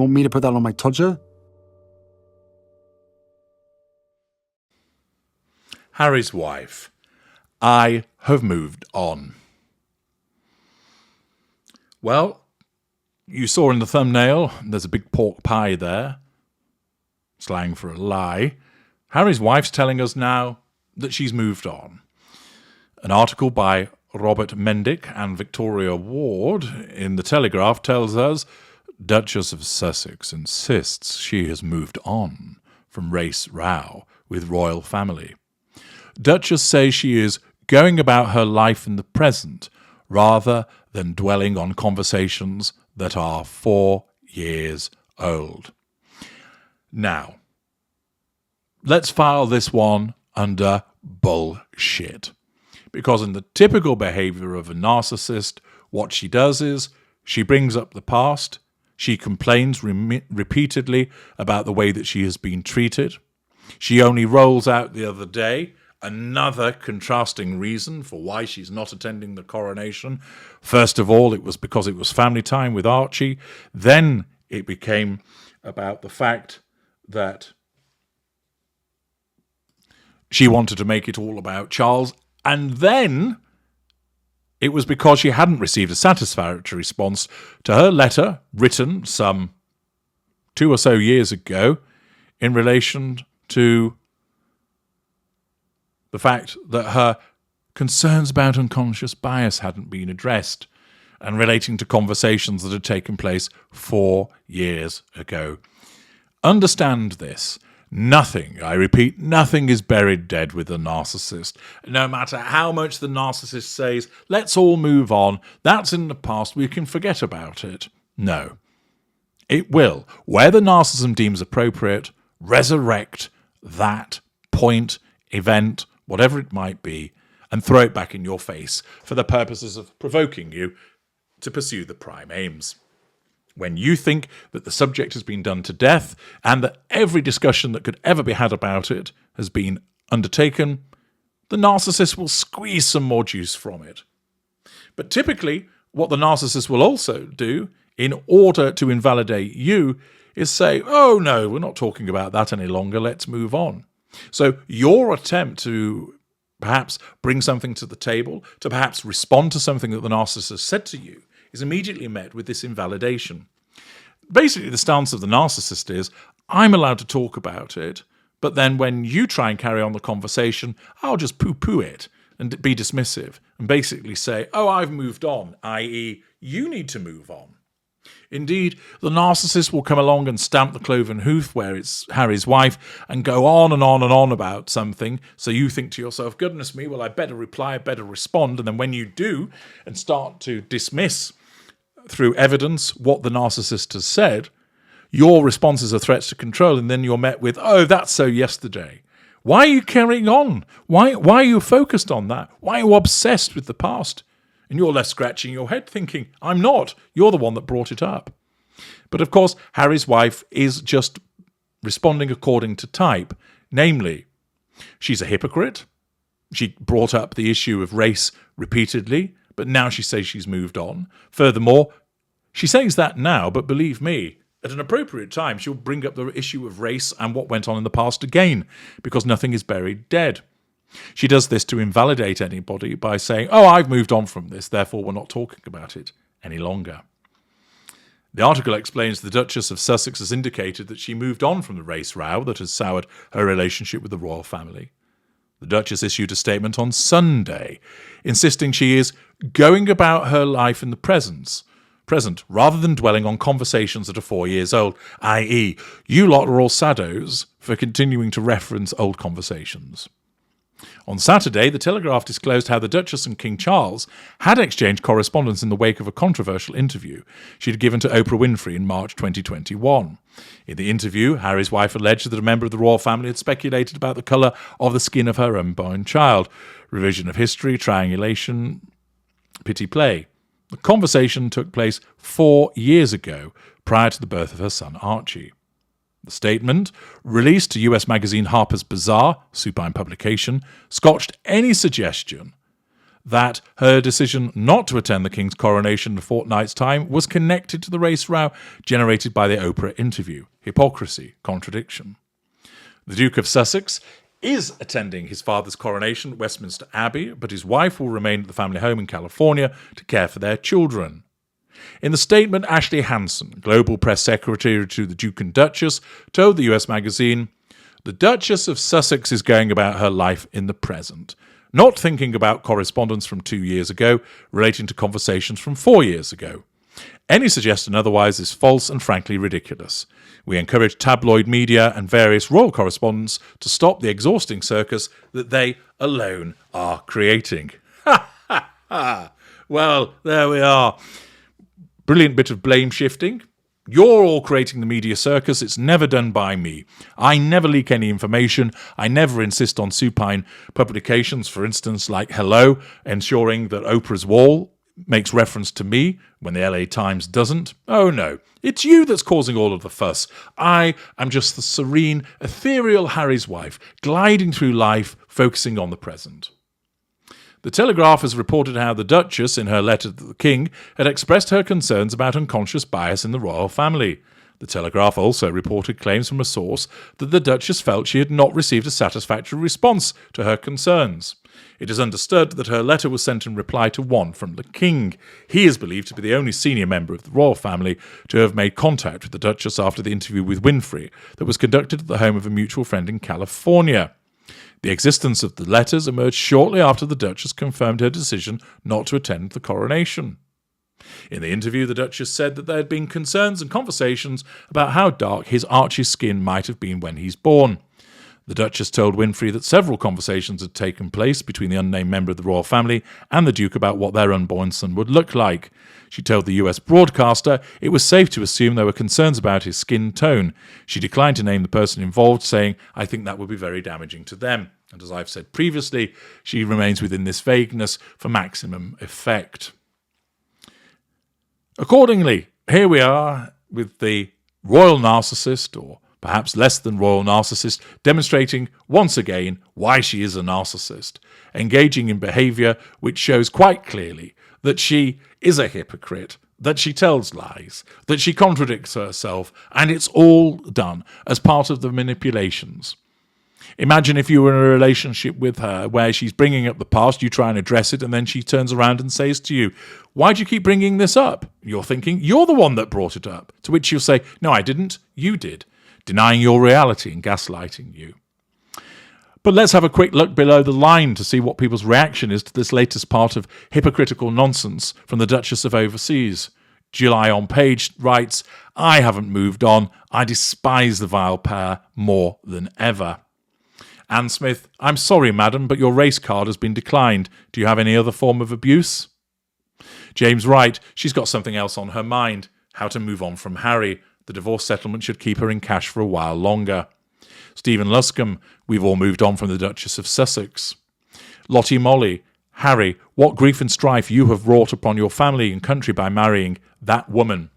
want me to put that on my Tudor? Harry's wife. I have moved on. Well, you saw in the thumbnail, there's a big pork pie there. Slang for a lie. Harry's wife's telling us now that she's moved on. An article by Robert Mendick and Victoria Ward in The Telegraph tells us Duchess of Sussex insists she has moved on from race row with royal family. Duchess says she is going about her life in the present rather than dwelling on conversations that are 4 years old. Now, let's file this one under bullshit. Because in the typical behavior of a narcissist, what she does is she brings up the past, she complains repeatedly about the way that she has been treated. She only rolls out the other day another contrasting reason for why she's not attending the coronation. First of all, it was because it was family time with Archie. Then it became about the fact that she wanted to make it all about Charles. And then it was because she hadn't received a satisfactory response to her letter written some 2 or so years ago in relation to the fact that her concerns about unconscious bias hadn't been addressed and relating to conversations that had taken place 4 years ago. Understand this. Nothing, I repeat, nothing is buried dead with a narcissist. No matter how much the narcissist says, let's all move on, that's in the past, we can forget about it. No. It will, where the narcissism deems appropriate, resurrect that point, event, whatever it might be, and throw it back in your face for the purposes of provoking you to pursue the prime aims. When you think that the subject has been done to death and that every discussion that could ever be had about it has been undertaken, the narcissist will squeeze some more juice from it. But typically, what the narcissist will also do in order to invalidate you is say, oh no, we're not talking about that any longer, let's move on. So your attempt to perhaps bring something to the table, to perhaps respond to something that the narcissist said to you, is immediately met with this invalidation. Basically, the stance of the narcissist is, I'm allowed to talk about it, but then when you try and carry on the conversation, I'll just poo-poo it and be dismissive and basically say, oh, I've moved on, i.e., you need to move on. Indeed, the narcissist will come along and stamp the cloven hoof where it's Harry's wife and go on and on and on about something. So you think to yourself, goodness me, well, I better reply, I better respond. And then when you do and start to dismiss through evidence what the narcissist has said, your responses are threats to control. And then you're met with, oh, that's so yesterday. Why are you carrying on? Why are you focused on that? Why are you obsessed with the past? And you're left scratching your head thinking, I'm not. You're the one that brought it up. But of course, Harry's wife is just responding according to type. Namely, she's a hypocrite. She brought up the issue of race repeatedly, but now she says she's moved on. Furthermore, she says that now, but believe me, at an appropriate time, she'll bring up the issue of race and what went on in the past again, because nothing is buried dead. She does this to invalidate anybody by saying, oh, I've moved on from this, therefore we're not talking about it any longer. The article explains the Duchess of Sussex has indicated that she moved on from the race row that has soured her relationship with the royal family. The Duchess issued a statement on Sunday, insisting she is going about her life in the present, rather than dwelling on conversations that are 4 years old, i.e., you lot are all saddos for continuing to reference old conversations. On Saturday, The Telegraph disclosed how the Duchess and King Charles had exchanged correspondence in the wake of a controversial interview she had given to Oprah Winfrey in March 2021. In the interview, Harry's wife alleged that a member of the royal family had speculated about the colour of the skin of her unborn child. Revision of history, triangulation, pity play. The conversation took place 4 years ago, prior to the birth of her son Archie. The statement, released to US magazine Harper's Bazaar, supine publication, scotched any suggestion that her decision not to attend the King's coronation in a fortnight's time was connected to the race row generated by the Oprah interview. Hypocrisy, contradiction. The Duke of Sussex is attending his father's coronation at Westminster Abbey, but his wife will remain at the family home in California to care for their children. In the statement, Ashley Hansen, Global Press Secretary to the Duke and Duchess, told the US magazine, "The Duchess of Sussex is going about her life in the present, not thinking about correspondence from 2 years ago relating to conversations from 4 years ago. Any suggestion otherwise is false and frankly ridiculous. We encourage tabloid media and various royal correspondents to stop the exhausting circus that they alone are creating." Ha ha ha! Well, there we are. Brilliant bit of blame shifting. You're all creating the media circus. It's never done by me. I never leak any information. I never insist on supine publications, for instance, like Hello, ensuring that Oprah's wall makes reference to me when the LA Times doesn't. Oh no, it's you that's causing all of the fuss. I am just the serene, ethereal Harry's wife, gliding through life, focusing on the present. The Telegraph has reported how the Duchess, in her letter to the King, had expressed her concerns about unconscious bias in the royal family. The Telegraph also reported claims from a source that the Duchess felt she had not received a satisfactory response to her concerns. It is understood that her letter was sent in reply to one from the King. He is believed to be the only senior member of the royal family to have made contact with the Duchess after the interview with Winfrey that was conducted at the home of a mutual friend in California. The existence of the letters emerged shortly after the Duchess confirmed her decision not to attend the coronation. In the interview, the Duchess said that there had been concerns and conversations about how dark his Archie's skin might have been when he's born. The Duchess told Winfrey that several conversations had taken place between the unnamed member of the royal family and the Duke about what their unborn son would look like. She told the US broadcaster it was safe to assume there were concerns about his skin tone. She declined to name the person involved, saying, "I think that would be very damaging to them." And as I've said previously, she remains within this vagueness for maximum effect. Accordingly, here we are with the royal narcissist, or perhaps less than royal narcissist, demonstrating once again why she is a narcissist, engaging in behaviour which shows quite clearly that she is a hypocrite, that she tells lies, that she contradicts herself, and it's all done as part of the manipulations. Imagine if you were in a relationship with her where she's bringing up the past, you try and address it, and then she turns around and says to you, "Why do you keep bringing this up?" You're thinking, you're the one that brought it up. To which you'll say, "No, I didn't, you did," denying your reality and gaslighting you. But let's have a quick look below the line to see what people's reaction is to this latest part of hypocritical nonsense from the Duchess of Overseas. July on Page writes, "I haven't moved on. I despise the vile pair more than ever." Anne Smith, "I'm sorry, madam, but your race card has been declined. Do you have any other form of abuse?" James Wright, "She's got something else on her mind. How to move on from Harry. The divorce settlement should keep her in cash for a while longer." Stephen Luscombe, "We've all moved on from the Duchess of Sussex." Lottie Molly, "Harry, what grief and strife you have wrought upon your family and country by marrying that woman."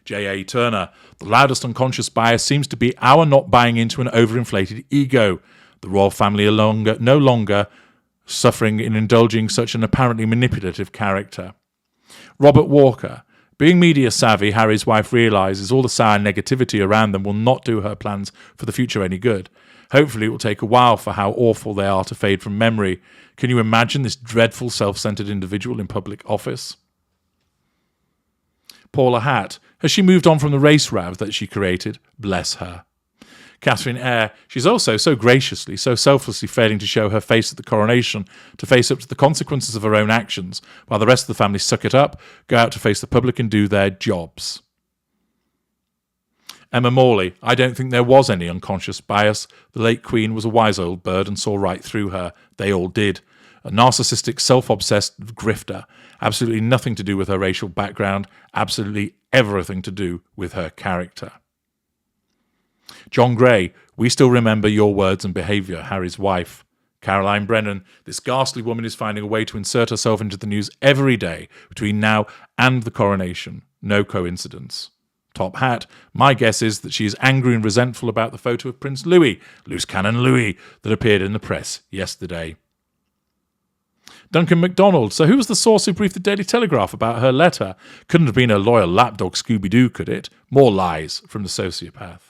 J.A. Turner, "The loudest unconscious bias seems to be our not buying into an overinflated ego. The royal family are no longer suffering in indulging such an apparently manipulative character." Robert Walker, "Being media savvy, Harry's wife realises all the sour negativity around them will not do her plans for the future any good. Hopefully it will take a while for how awful they are to fade from memory. Can you imagine this dreadful self-centred individual in public office?" Paula Hatt, "Has she moved on from the race row that she created? Bless her." Catherine Eyre, "She's also so graciously, so selflessly failing to show her face at the coronation, to face up to the consequences of her own actions, while the rest of the family suck it up, go out to face the public and do their jobs." Emma Morley, "I don't think there was any unconscious bias. The late Queen was a wise old bird and saw right through her. They all did. A narcissistic, self-obsessed grifter. Absolutely nothing to do with her racial background. Absolutely everything to do with her character." John Gray, "We still remember your words and behaviour, Harry's wife." Caroline Brennan, "This ghastly woman is finding a way to insert herself into the news every day between now and the coronation. No coincidence." Top Hat, "My guess is that she is angry and resentful about the photo of Prince Louis, loose cannon Louis, that appeared in the press yesterday." Duncan MacDonald. So who was the source who briefed the Daily Telegraph about her letter? Couldn't have been her loyal lapdog Scooby-Doo, could it? More lies from the sociopath.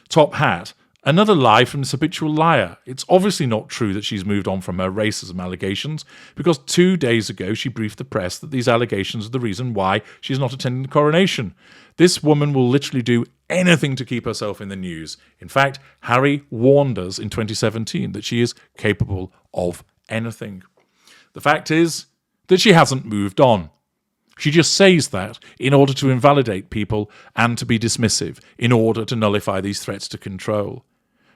Top Hat. Another lie from this habitual liar. It's obviously not true that she's moved on from her racism allegations, because 2 days ago she briefed the press that these allegations are the reason why she's not attending the coronation. This woman will literally do anything to keep herself in the news. In fact, Harry warned us in 2017 that she is capable of anything. The fact is that she hasn't moved on. She just says that in order to invalidate people and to be dismissive, in order to nullify these threats to control.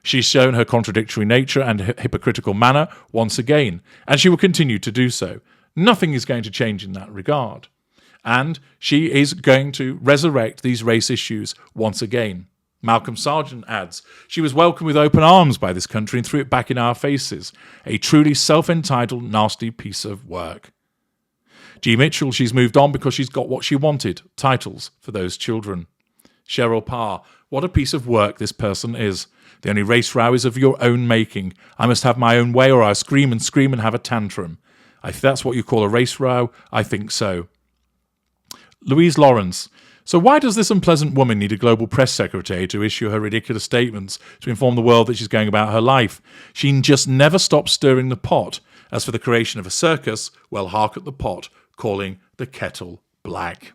She's shown her contradictory nature and hypocritical manner once again, and she will continue to do so. Nothing is going to change in that regard. And she is going to resurrect these race issues once again. Malcolm Sargent adds, she was welcomed with open arms by this country and threw it back in our faces. A truly self-entitled, nasty piece of work. G. Mitchell, she's moved on because she's got what she wanted, titles for those children. Cheryl Parr, what a piece of work this person is. The only race row is of your own making. I must have my own way or I'll scream and have a tantrum. If that's what you call a race row, I think so. Louise Lawrence. So why does this unpleasant woman need a global press secretary to issue her ridiculous statements to inform the world that she's going about her life? She just never stops stirring the pot. As for the creation of a circus, well, hark at the pot, calling the kettle black.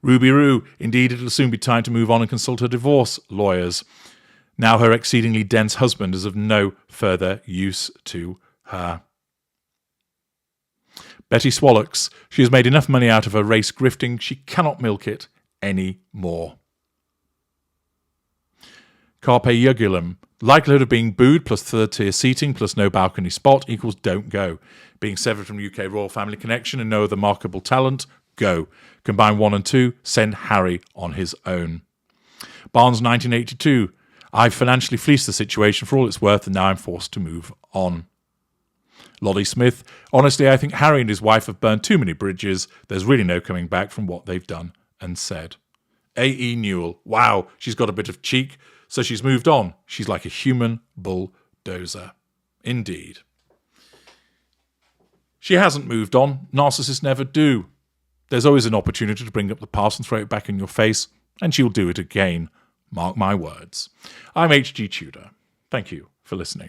Ruby Roo. Indeed, it'll soon be time to move on and consult her divorce lawyers. Now her exceedingly dense husband is of no further use to her. Betty Swallocks. She has made enough money out of her race grifting, she cannot milk it any more. Carpe Jugulum. Likelihood of being booed plus third-tier seating plus no balcony spot equals don't go. Being severed from UK royal family connection and no other marketable talent, go. Combine 1 and 2, send Harry on his own. Barnes 1982. I've financially fleeced the situation for all it's worth and now I'm forced to move on. Lolly Smith. Honestly, I think Harry and his wife have burned too many bridges. There's really no coming back from what they've done and said. A.E. Newell. Wow, she's got a bit of cheek. So she's moved on. She's like a human bulldozer. Indeed. She hasn't moved on. Narcissists never do. There's always an opportunity to bring up the past and throw it back in your face, and she'll do it again. Mark my words. I'm H.G. Tudor. Thank you for listening.